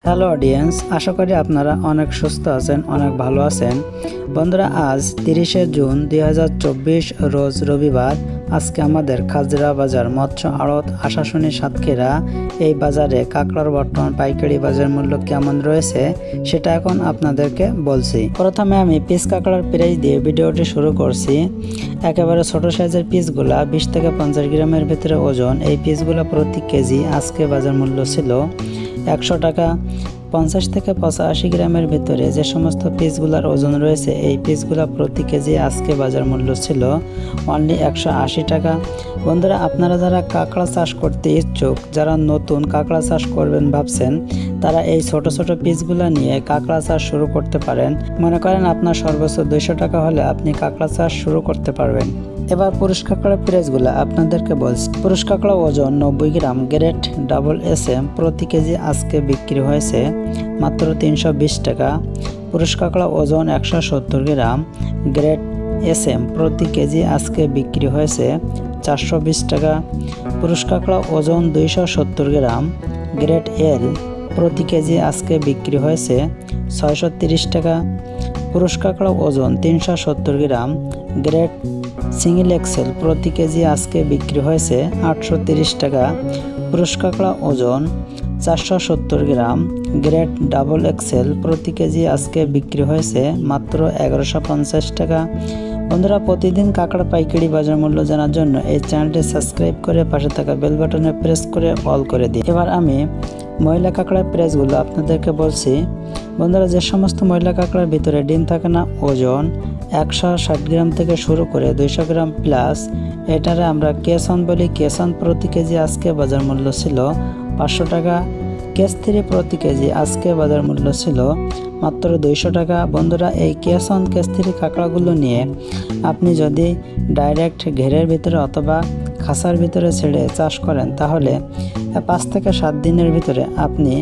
Hello audience, আশা করি আপনারা অনেক সুস্থ আছেন, অনেক ভালো আছেন। বন্ধুরা, আজ 30শে জুন 2024 রোজ রবিবার। আজকে আমাদের খাজরা বাজার মৎস্য আড়ত আশাশুনি সাতক্ষীরা এই বাজারে কাঁকড়ার বর্তমান পাইকারি বাজার মূল্য কেমন রয়েছে সেটা এখন আপনাদেরকে বলছি। প্রথমে আমি পিস কাঁকড়ার প্রাইস দিয়ে ভিডিওটি শুরু করছি। একেবারে ছোট সাইজের পিসগুলা 20 থেকে 50 গ্রামের ভিতরে ওজন। এই পিসগুলা প্রতি কেজি আজকে বাজার মূল্য ছিল 100 টাকা। 50 থেকে 85 গ্রামের ভিতরে যে সমস্ত পিসগুলার ওজন রয়েছে এই পিসগুলা প্রতি কেজি আজকে বাজার মূল্য ছিল অনলি 180 টাকা। বন্ধুরা, আপনারা যারা কাঁকড়া চাষ করতে ইচ্ছুক, যারা নতুন কাঁকড়া চাষ করবেন ভাবছেন, তারা এই ছোট ছোট পিসগুলা নিয়ে কাঁকড়া চাষ শুরু করতে পারেন। মনে করেন আপনার সর্বোচ্চ 200 টাকা হলে আপনি কাঁকড়া চাষ শুরু করতে পারবেন। এবার পুরুষ কাঁকড়ার প্রাইসগুলো আপনাদেরকে বলছি। পুরুষ কাঁকড়া ওজন 90 গ্রাম, গ্রেড ডাবল SM প্রতি কেজি আজকে বিক্রি হয়েছে মাত্র 320 টাকা। পুরুষ কাঁকড়া ওজন 170 গ্রাম, গ্রেড SM প্রতি কেজি আজকে বিক্রি হয়েছে 420 টাকা। পুরুষ কাঁকড়া ওজন 270 গ্রাম, গ্রেড L প্রতি কেজি আজকে বিক্রি হয়েছে 630 টাকা। পুরুষ কাঁকড়া ওজন 370 গ্রাম, গ্রেড সিঙ্গেল এক্সেল প্রতি কেজি আজকে বিক্রি হয়েছে 830 টাকা। পুরুষ কাঁকড়া ওজন 470 গ্রাম, গ্রেড ডাবল এক্সেল প্রতি কেজি আজকে বিক্রি হয়েছে মাত্র 1150 টাকা। বন্ধুরা, প্রতিদিন কাঁকড়া পাইকারি বাজার মূল্য জানার জন্য এই চ্যানেলটি সাবস্ক্রাইব করে পাশে থাকা বেল বাটনে প্রেস করে অল করে দিই। এবার আমি ময়লা কাঁকড়ার প্রাইসগুলো আপনাদেরকে বলছি। বন্ধুরা, যে সমস্ত ময়লা কাঁকড়ার ভিতরে ডিম থাকে না, ওজন 160 গ্রাম থেকে শুরু করে 200 গ্রাম প্লাস, এটারে আমরা কেসন বলি। কেসন প্রতি কেজি আজকে বাজার মূল্য ছিল 500 টাকা। কেস 3 প্রতি কেজি আজকে বাজার মূল্য ছিল মাত্র 200 টাকা। বন্ধুরা, এই কেসন কেস 3 কাঁকড়াগুলো নিয়ে আপনি যদি ডাইরেক্ট ঘেরের ভিতরে অথবা খাঁচার ভিতরে ছেড়ে চাষ করেন তাহলে 5 থেকে 7 দিনের ভিতরে আপনি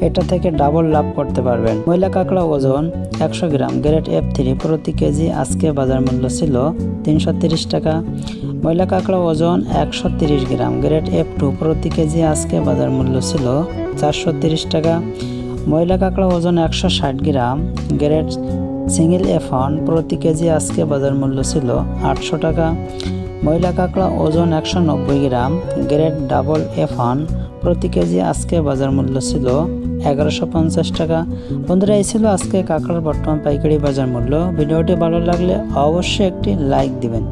এটা থেকে ডাবল লাভ করতে পারবেন। ময়লা কাঁকড়া ওজন 100 গ্রাম, গ্রেড F3 প্রতি কেজি আজকে বাজার মূল্য ছিল 330 টাকা। ময়লা কাঁকড়া ওজন 130 গ্রাম, গ্রেড F2 প্রতি কেজি আজকে বাজার মূল্য ছিল 430 টাকা। ময়লা কাঁকড়া ওজন 160 গ্রাম, গ্রেড সিঙ্গেল F1 প্রতি কেজি আজকে বাজার মূল্য ছিল 800 টাকা। ময়লা কাঁকড়া ওজন 190 গ্রাম, গ্রেড ডাবল F1 প্রতি কেজি আজকে বাজার মূল্য ছিল 1150 টাকা। বন্ধুরা, এই ছিল আজকে কাঁকড়ার বর্তমান পাইকারি বাজার মূল্য। ভিডিওটি ভালো লাগলে অবশ্যই একটি লাইক দিবেন।